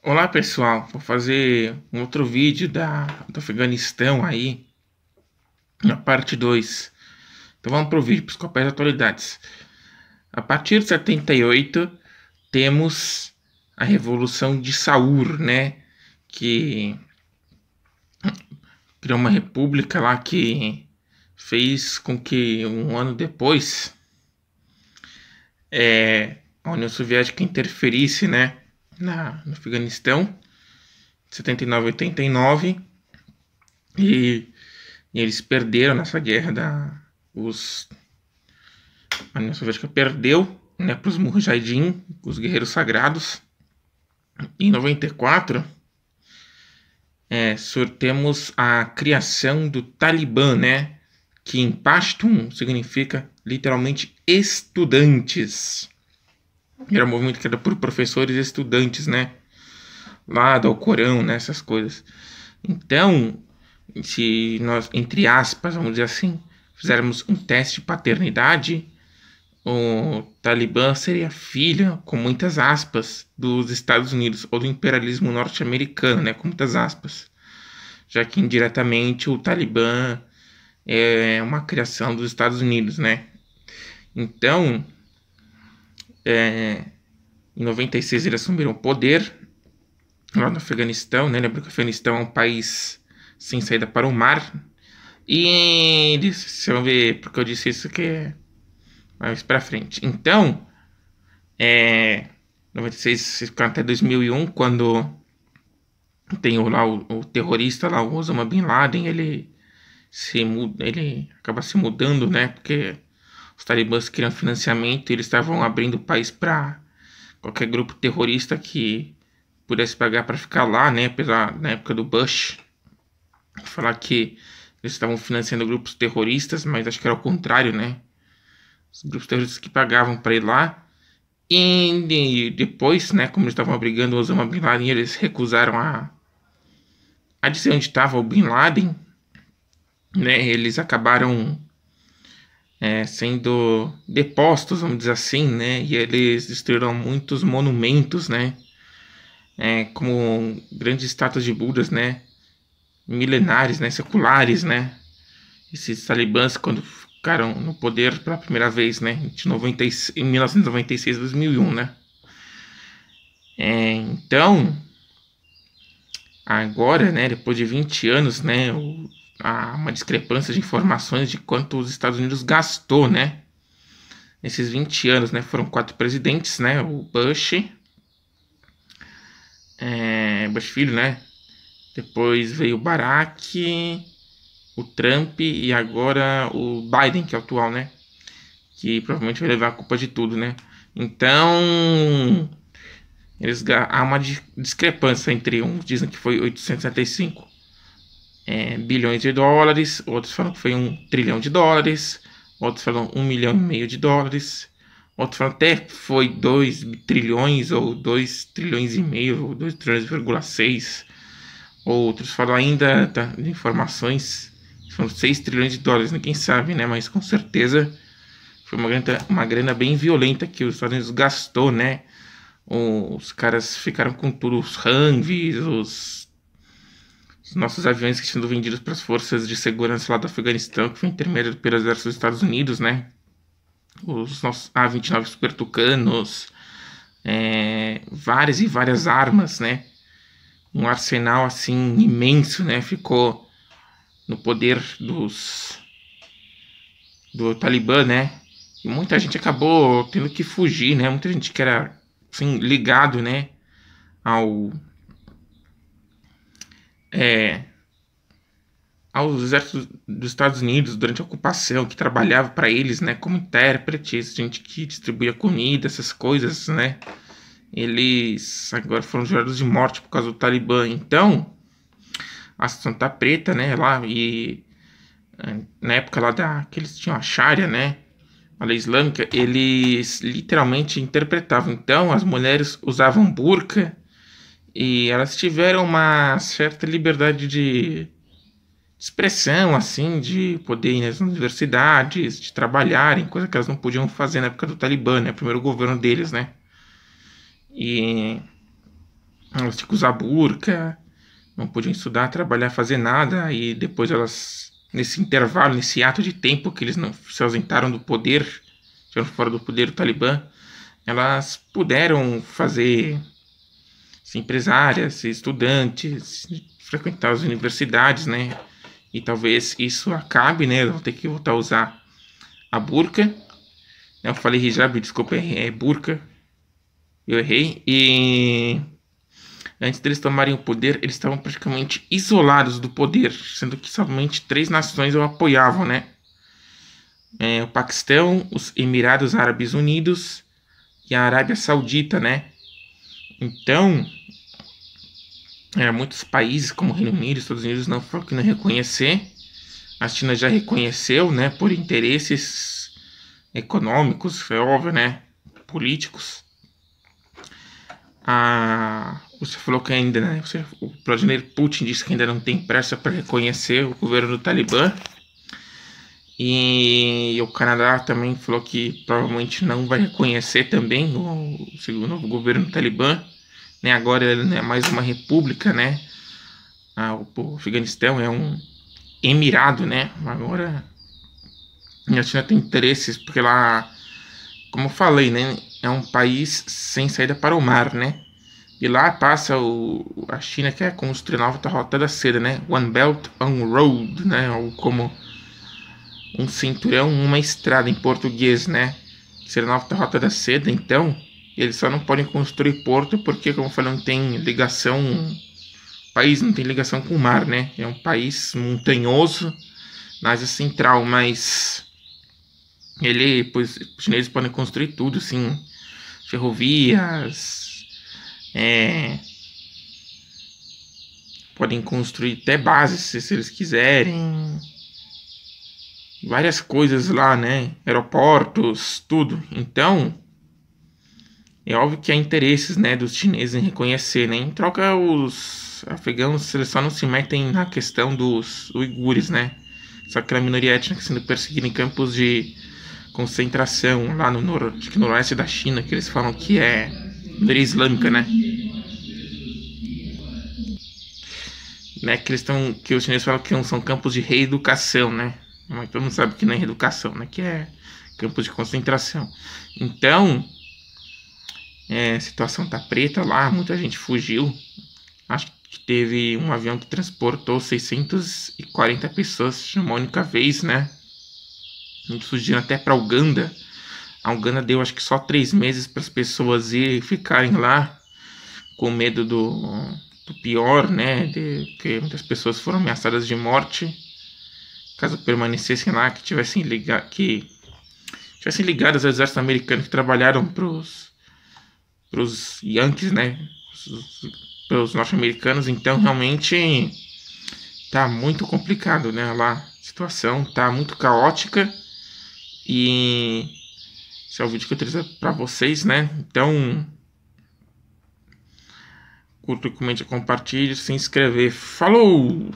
Olá pessoal, vou fazer um outro vídeo do Afeganistão aí, na parte 2. Então vamos para o vídeo, Psicopés Atualidades. A partir de 78, temos a Revolução de Saur, né? Que criou uma república lá que fez com que um ano depois a União Soviética interferisse, né? No Afeganistão, de 79 a 89. E eles perderam nessa guerra a União Soviética perdeu, né, para os Mujahideen, os guerreiros sagrados. Em 94, temos a criação do Talibã, né, que em Pashtun significa literalmente estudantes. Era um movimento criado por professores e estudantes, né, lá do Alcorão, né, essas coisas. Então, se nós, entre aspas, vamos dizer assim, fizermos um teste de paternidade, o Talibã seria filho, com muitas aspas, dos Estados Unidos ou do imperialismo norte-americano, né, com muitas aspas, já que indiretamente o Talibã é uma criação dos Estados Unidos, né. Então, em 96 eles assumiram o poder lá no Afeganistão, né. Lembra que o Afeganistão é um país sem saída para o mar. E vocês vão ver porque eu disse isso que é mais pra frente. Então, 96 ficaram até 2001, quando tem lá o terrorista lá, o Osama Bin Laden, ele acaba se mudando, né? Porque os talibãs queriam financiamento e eles estavam abrindo o país para qualquer grupo terrorista que pudesse pagar para ficar lá, né? Apesar, na época do Bush, falar que eles estavam financiando grupos terroristas, mas acho que era o contrário, né? Os grupos terroristas que pagavam para ir lá. E depois, né, como eles estavam abrigando o Osama Bin Laden, eles recusaram a dizer onde estava o Bin Laden, né? Eles acabaram sendo depostos, vamos dizer assim, né? E eles destruíram muitos monumentos, né? Como grandes estátuas de Budas, né? Milenares, né? Seculares, né? Esses talibãs, quando ficaram no poder pela primeira vez, né? Em 1996 e 2001, né? Então, agora, né? Depois de 20 anos, né? Há uma discrepância de informações de quanto os Estados Unidos gastou, né? Nesses 20 anos, né? Foram 4 presidentes, né? O Bush, Bush filho, né? Depois veio o Barack, o Trump e agora o Biden, que é o atual, né? Que provavelmente vai levar a culpa de tudo, né? Então, há uma discrepância entre uns dizem que foi 875 bilhões de dólares, outros falam que foi 1 trilhão de dólares, outros falam 1,5 milhão de dólares, outros falam até que foi 2 trilhões ou 2 trilhões e meio, ou 2 trilhões,6. Outros falam ainda de informações, são 6 trilhões de dólares, ninguém sabe, né? Mas com certeza foi uma grana bem violenta que os Estados Unidos gastou, né? Os caras ficaram com tudo, os Humvees, os nossos aviões que sendo vendidos para as forças de segurança lá do Afeganistão, que foi intermediado pelo exército dos Estados Unidos, né? Os nossos A-29 Super Tucanos, várias e várias armas, né? Um arsenal assim imenso, né? Ficou no poder do Talibã, né? E muita gente acabou tendo que fugir, né? Muita gente que era assim ligado, né? Ao aos exércitos dos Estados Unidos durante a ocupação, que trabalhava para eles, né, como intérpretes, gente que distribuía comida, essas coisas, né? Eles agora foram jurados de morte por causa do Talibã. Então, a situação tá preta, né, lá e na época lá que eles tinham a Sharia, né, a lei islâmica, eles literalmente interpretavam. Então, as mulheres usavam burca e elas tiveram uma certa liberdade de expressão, assim, de poder ir nas universidades, de trabalharem, coisa que elas não podiam fazer na época do Talibã, né? Primeiro governo deles, né? E elas tinham que usar burca, não podiam estudar, trabalhar, fazer nada, e depois elas, nesse intervalo, nesse ato de tempo que eles não se ausentaram do poder, estiveram fora do poder do Talibã, elas puderam ser empresárias, ser estudantes, frequentar as universidades, né? E talvez isso acabe, né? Elas vão ter que voltar a usar a burca. Eu falei hijab, desculpa, é burca. Eu errei. E antes deles tomarem o poder, eles estavam praticamente isolados do poder, sendo que somente 3 nações o apoiavam, né? O Paquistão, os Emirados Árabes Unidos e a Arábia Saudita, né? Então, muitos países, como o Reino Unido e Estados Unidos, não foram que não reconhecer. A China já reconheceu, né? Por interesses econômicos, é óbvio, né? Políticos. Você falou que ainda, né? O Vladimir Putin disse que ainda não tem pressa para reconhecer o governo do Talibã. E o Canadá também falou que provavelmente não vai reconhecer também o novo governo do Talibã. Né? Agora ele não é mais uma república, né? O Afeganistão é um emirado, né? Agora a China tem interesses, porque lá, como eu falei, né? É um país sem saída para o mar, né? E lá passa a China quer construir a nova rota da seda, né? One Belt, One Road, né? Ou como um cinturão, uma estrada em português, né? Que seria a nova rota da seda. Então, eles só não podem construir porto porque, como eu falei, não tem ligação. O país não tem ligação com o mar, né? É um país montanhoso na Ásia Central, mas pois, os chineses podem construir tudo, assim, ferrovias. Podem construir até bases se eles quiserem, várias coisas lá, né? Aeroportos, tudo. Então, é óbvio que há interesses, né, dos chineses em reconhecer, né? Em troca, os afegãos eles só não se metem na questão dos uigures, né? Só aquela minoria étnica sendo perseguida em campos de concentração lá acho que no oeste da China, que eles falam que é minoria islâmica, né? Que os chineses falam que são campos de reeducação, né? Mas todo mundo sabe que não é reeducação, né? Que é campos de concentração. Então, a situação tá preta lá, muita gente fugiu. Acho que teve um avião que transportou 640 pessoas uma única vez, né? Muitos fugiram até para Uganda. A Uganda deu acho que só 3 meses para as pessoas ficarem lá com medo do pior, né? Que muitas pessoas foram ameaçadas de morte caso permanecessem lá, que tivessem ligadas ao exército americano, que trabalharam pros Yankees, né? Pelos norte-americanos. Então realmente tá muito complicado, né? Lá a situação tá muito caótica. E esse é o vídeo que eu trouxe pra vocês, né? Então, curta, comente, compartilhe, se inscrever. Falou!